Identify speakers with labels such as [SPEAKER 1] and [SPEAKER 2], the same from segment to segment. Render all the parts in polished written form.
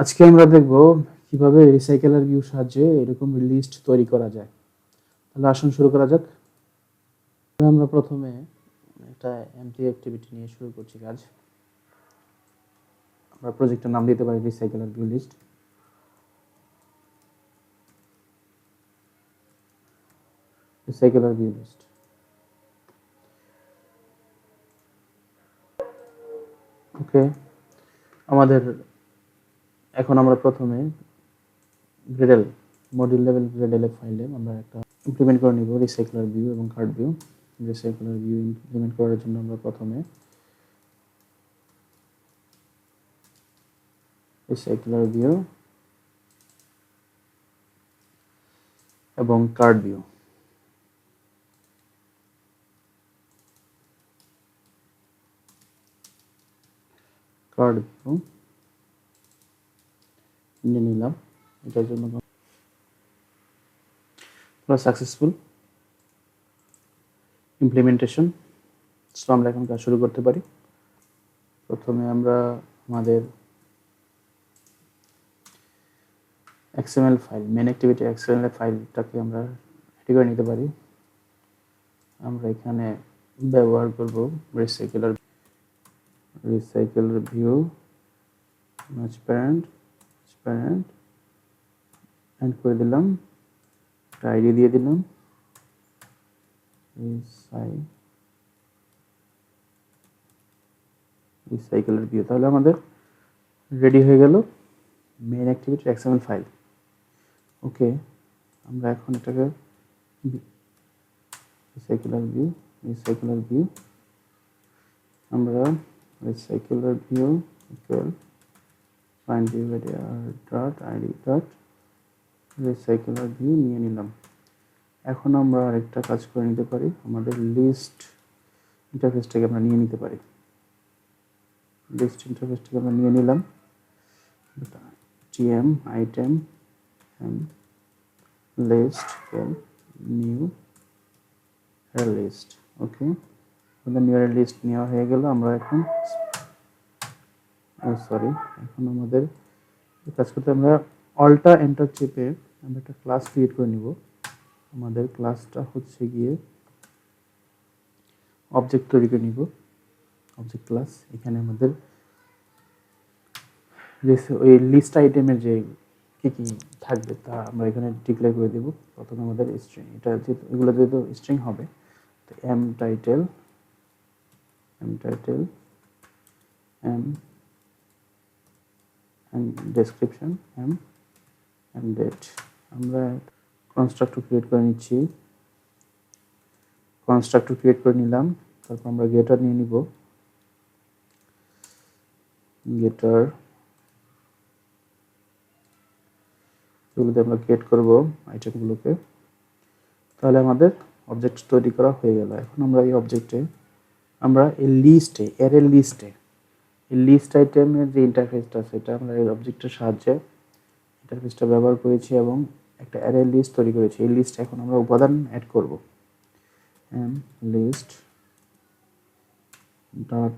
[SPEAKER 1] আজকে আমরা দেখব কিভাবে রিসাইকেলার ভিউ সাহায্যে এরকম লিস্ট তৈরি করা যায়। তাহলে আসুন শুরু করা যাক। আমরা প্রথমে একটা এমটি অ্যাক্টিভিটি নিয়ে শুরু করছি কাজ। আমরা প্রজেক্টের নাম দিতে পারি recycler view list. Recycler view list. Okay, আমাদের এখন আমরা প্রথমে গ্রেডেল মডিউল লেভেল গ্রেডেল ফাইলে আমরা একটা ইমপ্লিমেন্ট করে নিব রিসাইকেলার ভিউ এবং কার্ড ভিউ। রিসাইকেলার ভিউ ইমপ্লিমেন্ট করার জন্য আমরা প্রথমে রিসাইকেলার ভিউ এবং কার্ড ভিউ নিয়ে নিলাম। এটার জন্য সাকসেসফুল ইমপ্লিমেন্টেশন। সো আমরা এখন কাজ শুরু করতে পারি। প্রথমে আমরা আমাদের XML file main activity XML ফাইলটাকে আমরা রেডি করে নিতে পারি। আমরা এখানে ব্যবহার করব রিসাইকেলার ভিউ ট্রান্সপারেন্ট এন্ড করে দিলাম, একটা আইডি দিয়ে দিলাম রিসাইকেলার ভিউ। তাহলে আমাদের রেডি হয়ে গেল মেন অ্যাক্টিভিটির এক্সএমএল ফাইল। ওকে, আমরা এখন এটাকে রিসাইকেলার ভিউ আমরা recycler view equal find view dot id dot recycler view নিয়ে নিলাম। এখন আমরা আরেকটা কাজ করে নিতে পারি, আমাদের লিস্ট ইন্টারফেসটাকে আমরা নিয়ে নিতে পারি। লিস্ট ইন্টারফেসটাকে আমরা নিয়ে নিলাম, tm item list new list. Okay, আমাদের নিউ লিস্ট নেওয়া হয়ে গেল। আমরা এখন এখন আমাদের কাজ করতে আমরা অল্টা এন্টার চেপে আমরা একটা ক্লাস ক্রিয়েট করে নিব। আমাদের ক্লাসটা হচ্ছে গিয়ে অবজেক্ট তৈরি করে নিব, অবজেক্ট ক্লাস। এখানে আমাদের ওই লিস্ট আইটেমের যে কি কি থাকবে তা আমরা এখানে ডিক্লেয়ার করে দেব। প্রথমে আমাদের স্ট্রিং, এটা যেহেতু এগুলো যেহেতু স্ট্রিং হবে, তো m title description m date. আমরা কনস্ট্রাক্টর ক্রিয়েট করে নিচ্ছি, কনস্ট্রাক্টর ক্রিয়েট করে নিলাম। তারপর আমরা গেটার নিয়ে নিব, গেটার এগুলোতে আমরা গেট করব আইটেমগুলোকে। তাহলে আমাদের অবজেক্ট তৈরি করা হয়ে গেল। এখন আমরা এই অবজেক্টে আমরা এই লিস্টে অ্যারে লিস্টে এই লিস্ট আইটেমের যে ইন্টারফেসটা সেটা আমরা এই অবজেক্টের সাহায্যে ইন্টারফেসটা ব্যবহার করেছি এবং একটা অ্যারে লিস্ট তৈরি করেছি। এই লিস্ট এখন আমরা উপাদান অ্যাড করব। এম লিস্ট ডট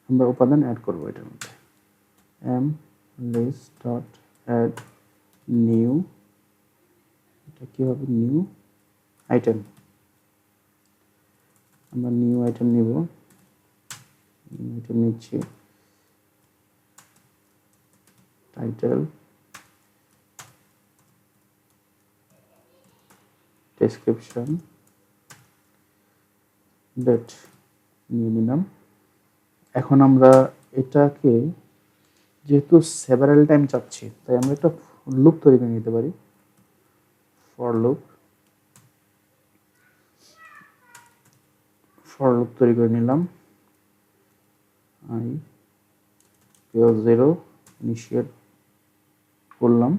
[SPEAKER 1] আমরা উপাদান অ্যাড করব এটার মধ্যে। M list dot add new, এটা কি হবে, নিউ আইটেম। আমরা নিউ আইটেম নিব, আইটেম নিচ্ছি, টাইটেল ডেসক্রিপশন ডেট নিয়ে নিলাম। এখন আমরা এটাকে যেহেতু সেভারাল টাইম চাচ্ছি, তাই আমরা একটা লুপ তৈরি করে নিতে পারি। ফর লুপ তৈরি করে নিলাম। i equal 0 ইনিশিয়েট করলাম,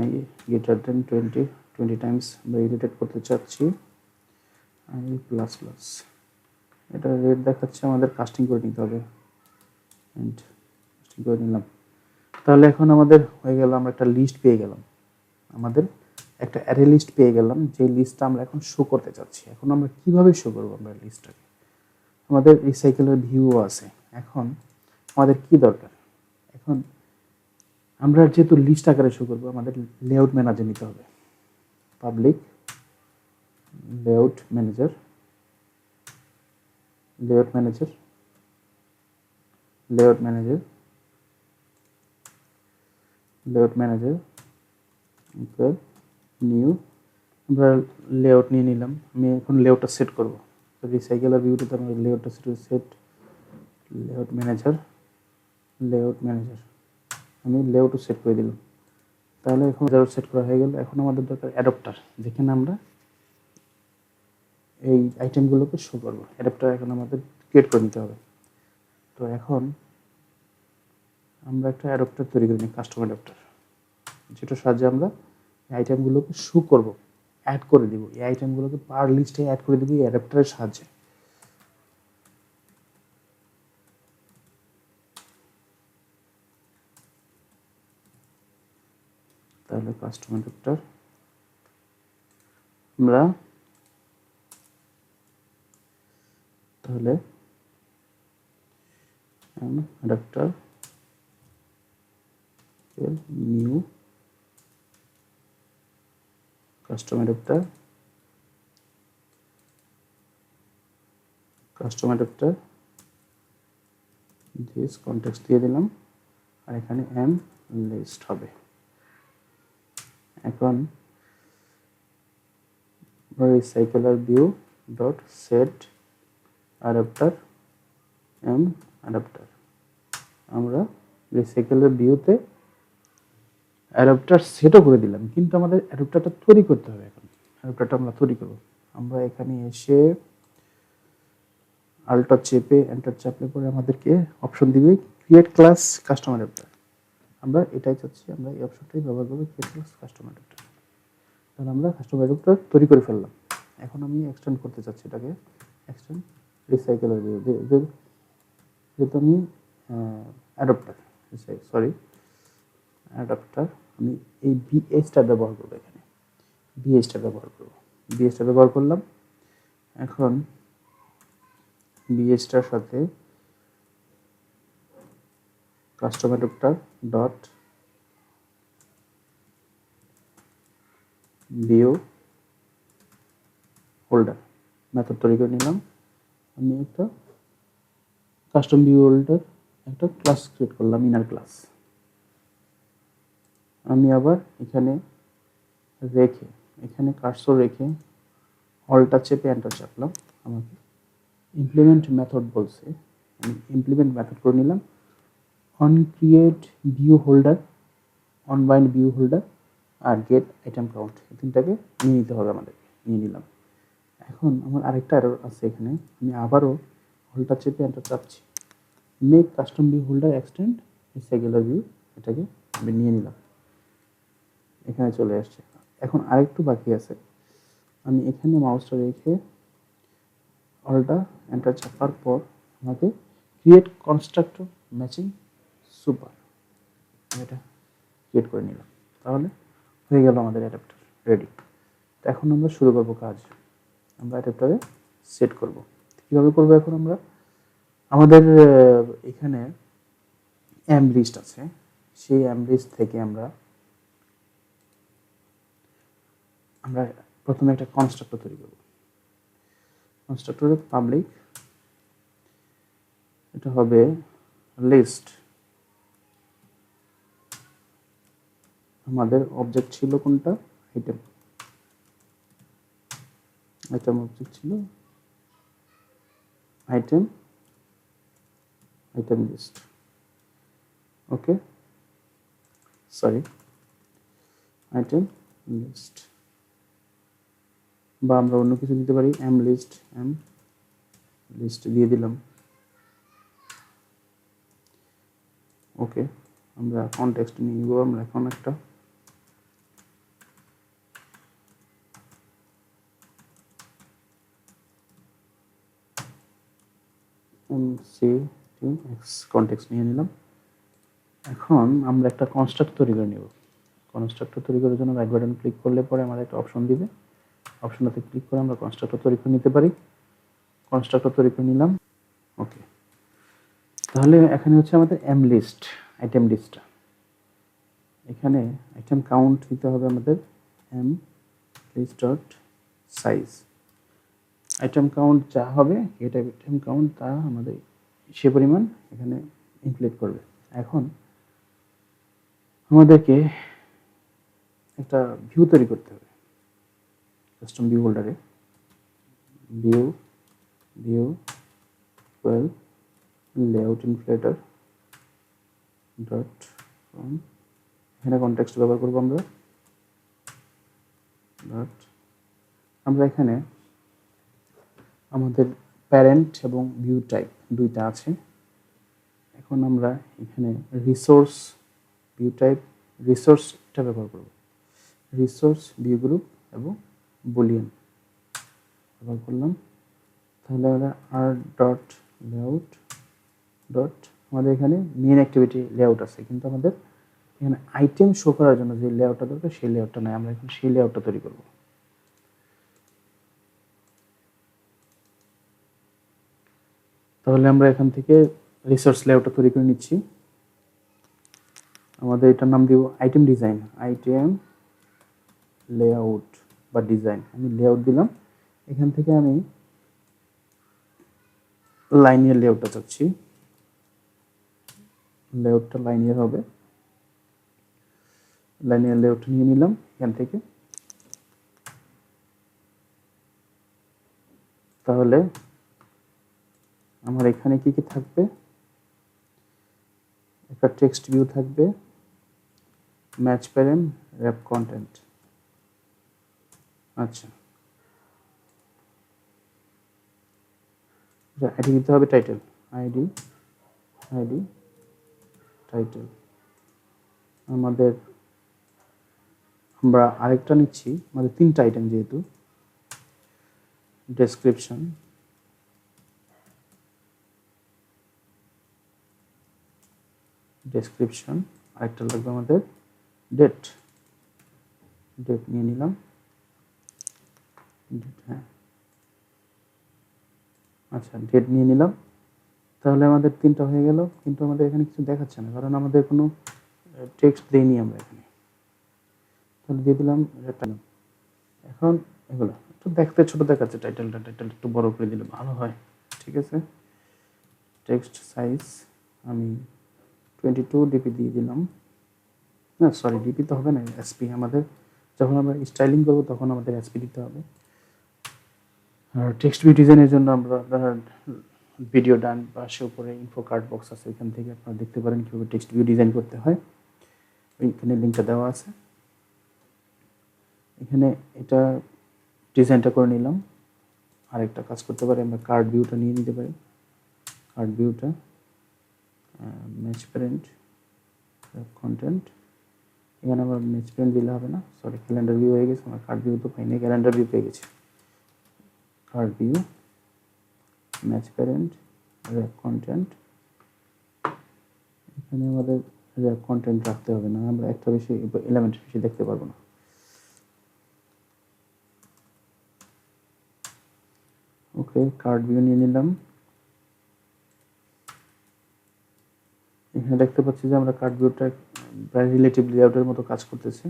[SPEAKER 1] i greater than 20 টাইমস আমরা ইটারেট করতে চাচ্ছি, i প্লাস প্লাস। এটা রেট দেখাচ্ছে, আমাদের কাস্টিং করে নিতে হবে এন্ড কাস্টিং করে নিলাম। তাহলে এখন আমাদের হয়ে গেল, আমরা একটা লিস্ট পেয়ে গেলাম, আমাদের একটা অ্যারে লিস্ট পেয়ে গেলাম, যে লিস্টটা আমরা এখন শো করতে চাচ্ছি। এখন আমরা কিভাবে শো করব আমরা লিস্টটাকে? আমাদের রিসাইকেলার ভিউ আছে। এখন আমাদের কি দরকার? এখন আমরা যেহেতু লিস্ট আকারে শো করবো, আমাদের লেআউট ম্যানেজার নিতে হবে। Public layout manager, layout manager, layout manager, layout manager equal new. আমরা লেআউট নিয়ে নিলাম। আমি এখন লেআউটটা সেট করব। তো রিসাইকেলার ভিউতে আমরা লেআউটটা set layout manager, layout manager আমি লেআউটও সেট করে দিলাম। তাহলে এখন লেআউট সেট করা হয়ে গেল। এখন আমাদের দরকার অ্যাডাপ্টার, যেখানে আমরা এই আইটেমগুলোকে শো করব। অ্যাডাপ্টার এখন আমাদের ক্রিয়েট করে নিতে হবে। তো এখন আমরা একটা অ্যাডাপ্টার তৈরি করে নিই, কাস্টম অ্যাডাপ্টার, যেটার সাহায্যে আমরা এই আইটেমগুলোকে শো করব, অ্যাড করে দিব। এই আইটেমগুলোকে পার লিস্টে অ্যাড করে দিব এই অ্যাডাপ্টারের সাহায্যে। তাহলে কাস্টম অ্যাডাপ্টার আমরা তাহলে adapter new custom adapter, custom adapter this context দিয়ে দিলাম, আর এখানে এম লিস্ট হবে। এখন recyclerview dot set adapter m adapter, আমরা রিসাইকেলের ভিউতে অ্যাডাপ্টার সেটও করে দিলাম, কিন্তু আমাদের অ্যাডাপ্টারটা তৈরি করতে হবে। এখন অ্যাডাপ্টারটা আমরা তৈরি করব। আমরা এখানে এসে আল্টটা চেপে এন্টার চাপলে পরে আমাদেরকে অপশন দিবে ক্রিয়েট ক্লাস কাস্টম অ্যাডাপ্টার। আমরা এটাই চাচ্ছি, আমরা এই অপশনটাই ব্যবহার করব, ক্রিয়েট ক্লাস কাস্টম অ্যাডাপ্টার। তাহলে আমরা কাস্টম অ্যাডাপ্টার তৈরি করে ফেললাম। এখন আমি এক্সটেন্ড করতে চাচ্ছি এটাকে, এক্সটেন্ড রিসাইকেলার ভিউ, যেহেতু আমি অ্যাডাপ্টার অ্যাডাপ্টার আমি এই বিএসটা ব্যবহার করবো। এখানে বিএসটা ব্যবহার করবো, বিএসটা ব্যবহার করলাম। এখন বিএসটার সাথে custom adapter dot view holder method তৈরি করে নিলাম। আমি একটা কাস্টম ভিউ হোল্ডার একটা ক্লাস ক্রিয়েট করলাম, ইনার ক্লাস। আমি আবার এখানে রেখে, এখানে কার্সর রেখে অল্টা চেপে এন্টার চাপলাম। আমাকে ইমপ্লিমেন্ট মেথড বলছে, আমি ইমপ্লিমেন্ট মেথড করে নিলাম। On create view holder, on bind view holder আর গেট আইটেম কাউন্ট, এই তিনটাকে নিয়ে নিতে হবে আমাদের। নিয়ে নিলাম। এখন আমার আরেকটা এরর আছে এখানে, আমি আবারও হোল্ডার চেপে এন্টার চাপছি। Make custom view holder extend recycler view, এটাকে আমি নিয়ে নিলাম, এখানে চলে আসছে। এখন আরেকটু বাকি আছে, আমি এখানে মাউসটা রেখে অল্টা এন্টার চাপার পর আমাকে ক্রিয়েট কনস্ট্রাক্টর ম্যাচিং সুপার, এটা ক্রিয়েট করে নিলাম। তাহলে হয়ে গেল আমাদের অ্যাডাপ্টার রেডি। তো এখন আমরা শুরু করব কাজ। আমরা অ্যাডাপ্টারে সেট করব। কীভাবে করব? এখন আমরা আমাদের এখানে এম লিস্ট আছে, সেই এম লিস্ট থেকে আমরা প্রথমে একটা কনস্ট্রাক্টর তৈরি করব। কনস্ট্রাক্টরে পাবলিক, এটা হবে লিস্ট। আমাদের অবজেক্ট ছিল কোনটা? আইটেম। আইটেম অবজেক্ট ছিল আইটেম, আইটেম লিস্ট। ওকে, সরি, আইটেম লিস্ট, বা আমরা অন্য কিছু দিতে পারি, এম লিস্ট, এম লিস্ট দিয়ে দিলাম। ওকে, আমরা কনটেক্সট নিয়ে নিব। আমরা এখন একটা কনটেক্সট নিয়ে নিলাম। এখন আমরা একটা কনস্ট্রাক্ট তৈরি করে নেব। কনস্ট্রাক্টর তৈরি করার জন্য রাইট বাটন ক্লিক করলে পরে আমাদের একটা অপশন দিবে, অপশনটাতে ক্লিক করে আমরা কনস্ট্রাক্টর তৈরি করে নিতে পারি। কনস্ট্রাক্টর তৈরি করে নিলাম। ওকে, তাহলে এখানে হচ্ছে আমাদের এম লিস্ট আইটেম লিস্টটা, এখানে আইটেম কাউন্ট দিতে হবে আমাদের m list dot size. Item count যা হবে এটা আইটেম কাউন্ট তা আমাদের সে পরিমাণ এখানে ইনক্লুড করবে। এখন আমাদেরকে একটা ভিউ তৈরি করতে হবে কাস্টম ভিউ হোল্ডারে। View view equal layout inflater dot from, এখানে কনটেক্সট ব্যবহার করবো আমরা ডট, আমরা এখানে আমাদের প্যারেন্ট এবং ভিউ টাইপ দুইটা আছে। এখন আমরা এখানে রিসোর্স ভিউ টাইপ রিসোর্সটা ব্যবহার করব, রিসোর্স ভিউ গ্রুপ এবং বুলিয়ান ব্যবহার করলাম। তাহলে আমরা আর ডট লেআউট ডট, আমাদের এখানে মেন অ্যাক্টিভিটি লেআউট আছে, কিন্তু আমাদের এখানে আইটেম শো করার জন্য যে লেআউটটা দরকার সেই লেআউটটা নাই, আমরা এখন সেই লেআউটটা তৈরি করব। তাহলে আমরা এখান থেকে রিসোর্স লেআউটটা তৈরি করে নিচ্ছি। আমাদের এটার নাম দিব আইটেম ডিজাইন, আইটেম লেআউট বা ডিজাইন। আমি লেআউট দিলাম, এখান থেকে আমি লাইনিয়ার লেআউটটা চাচ্ছি, লেআউটটা লাইনিয়ার হবে, লাইনিয়ার লেআউট নিয়ে নিলাম এখান থেকে। তাহলে আমার এখানে কি কি থাকবে, একটা টেক্সট ভিউ থাকবে, ম্যাচ প্যারেন্ট, র্যাপ কন্টেন্ট। আচ্ছা, আইডি দিতে হবে টাইটেল, আইডি আইডি টাইটেল। আমাদের আমরা আরেকটা নিচ্ছি, আমাদের 3টা আইটেম যেহেতু, ডেসক্রিপশন, ডেসক্রিপশন, আরেকটা লাগবে আমাদের ডেট, ডেট নিয়ে নিলাম, হ্যাঁ আচ্ছা ডেট নিয়ে নিলাম। তাহলে আমাদের 3টা হয়ে গেল, কিন্তু আমাদের এখানে কিছু দেখাচ্ছে না, কারণ আমাদের কোনো টেক্সট দেইনি আমরা এখানে। তাহলে দিয়ে দিলাম টাইটেল। এখন এগুলো একটু দেখতে ছোট দেখাচ্ছে, টাইটেলটা একটু বড় করে দিলে ভালো হয়। ঠিক আছে, টেক্সট সাইজ আমি 22 ডিপি দিয়ে দিলাম, না সরি ডিপি তো হবে না, এসপি। আমাদের যখন আমরা স্টাইলিং করবো তখন আমাদের এসপি দিতে হবে। আর টেক্সট ভিউ ডিজাইনের জন্য আমরা ভিডিও ডান পাশে উপরে ইনফো কার্ড বক্স আছে, ওইখান থেকে আপনারা দেখতে পারেন কীভাবে টেক্সট ভিউ ডিজাইন করতে হয়, ওইখানে লিঙ্কটা দেওয়া আছে। এখানে এটা ডিজাইনটা করে নিলাম। আরেকটা কাজ করতে পারি, আমরা কার্ড ভিউটা নিয়ে নিতে পারি, কার্ড ভিউটা ম্যাচ প্যারেন্ট কন্টেন্ট, এখানে আমার ম্যাচ প্যারেন্ট দিলে হবে না, সরি ক্যালেন্ডার ভিউ হয়ে গেছে, আমার কার্ড ভিউ তো পাইনি, ক্যালেন্ডার ভিউ পেয়ে গেছি। Card view match parent rap content, এখানে আমাদের র্যাপ কন্টেন্ট রাখতে হবে না, আমরা একটা বেশি এলিমেন্ট বেশি দেখতে পারবো না। ওকে, কার্ড ভিউ নিয়ে নিলাম। এখানে দেখতে পাচ্ছি যে আমরা কার্ড ভিউটা প্রায় রিলেটিভ লেআউটের মতো কাজ করতেছি,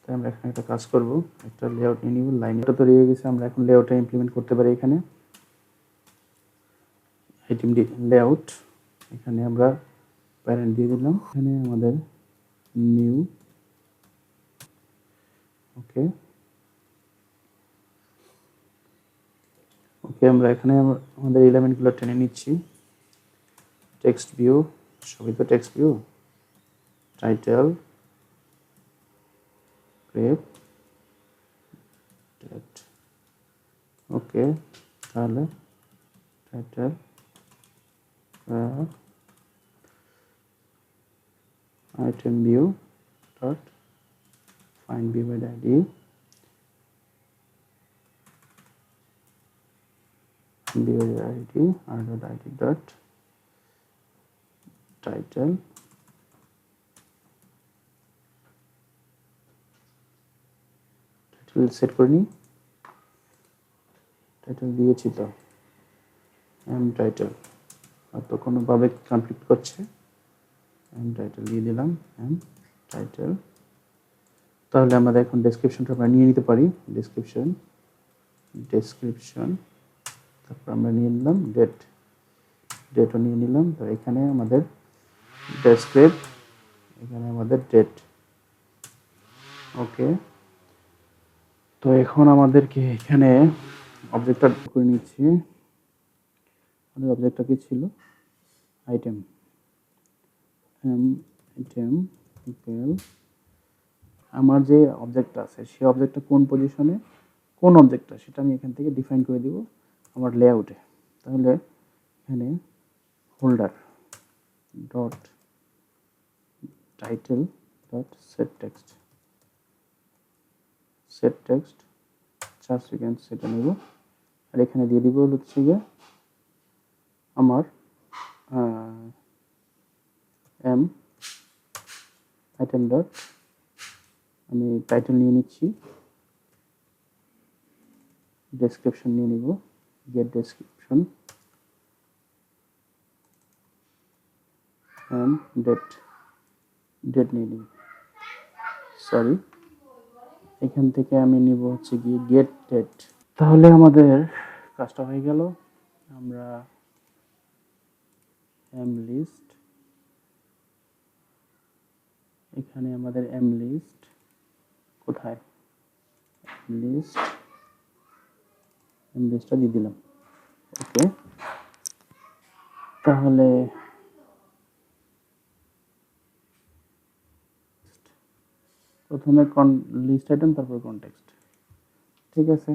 [SPEAKER 1] তাই আমরা এখানে একটা কাজ করব, একটা লেআউট নিয়ে নিব। লাইনটা তৈরি হয়ে গেছে, আমরা এখন লেআউটটা ইমপ্লিমেন্ট করতে পারি। এখানে আইটেম লেআউট, এখানে আমরা প্যারেন্ট দিয়ে দিলাম, এখানে আমাদের নিউ, ওকে ওকে, আমরা এখানে আমাদের এলিমেন্টগুলো টেনে নিচ্ছি। টেক্সট ভিউ, সবই তো টেক্সট ভিউ, টাইটেল, গ্রেপ, ডেট, ওকে। তাহলে title item view dot find view by id, view by id r dot id dot title, title set করে নিই, টাইটেল দিয়েছি তো এম টাইটেল, আর তো কোনোভাবে কমপ্লিট করছে, এম টাইটেল দিয়ে দিলাম, এম টাইটেল। তাহলে আমাদের এখন ডেসক্রিপশনটা আমরা নিয়ে নিতে পারি। ডেসক্রিপশন, তারপর আমরা নিয়ে নিলাম ডেটও নিয়ে নিলাম। তো এখানে আমাদের ডেসক্রিপ্ট, এখানে আমাদের ডেট। ওকে, তো এখন আমাদেরকে এখানে অবজেক্টটা করে নিচ্ছি। আমাদের অবজেক্টটা কি ছিল? আইটেম, আইটেম ইকুয়াল আমার যে অবজেক্টটা আছে সেই অবজেক্টটা কোন পজিশনে, কোন অবজেক্টটা সেটা আমি এখান থেকে ডিফাইন করে দিব আমার লেআউটে। তাহলে এখানে holder dot title dot set text 4 second সেটা নেব। আর এখানে দিয়ে দিব হচ্ছে গিয়ে আমার এম আইটেম ডট, আমি টাইটেল নিয়ে নিচ্ছি, ডেসক্রিপশন নিয়ে নিব, গেট ডেসক্রিপশন এন্ড ডেট নিয়ে নিব। সরি, এখান থেকে আমি নিব হচ্ছে গিয়ে গেট ডেট। তাহলে আমাদের কাজটা হয়ে গেল। আমরা এম লিস্ট, এখানে আমাদের এম লিস্ট কোথায়, এম লিস্টটা দিয়ে দিলাম। ওকে, তাহলে প্রথমে লিস্ট আইটেম, তারপর কনটেক্সট। ঠিক আছে,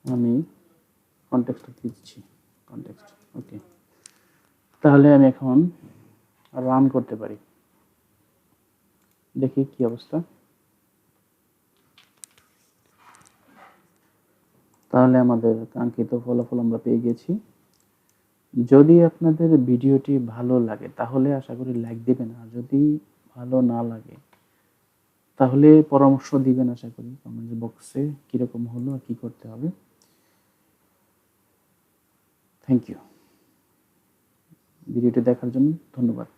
[SPEAKER 1] আমি কনটেক্সট দিচ্ছি, কনটেক্সট। ওকে, তাহলে আমি এখন রান করতে পারি, দেখি কি অবস্থা। তাহলে আমাদের কাঙ্ক্ষিত ফলাফল আমরা পেয়ে গেছি। যদি আপনাদের ভিডিওটি ভালো লাগে তাহলে আশা করি লাইক দিবেন, আর যদি ভালো না লাগে তাহলে পরামর্শ দিবেন আশা করি কমেন্ট বক্সে কীরকম হলো আর কী করতে হবে। থ্যাংক ইউ, ভিডিওটি দেখার জন্য ধন্যবাদ।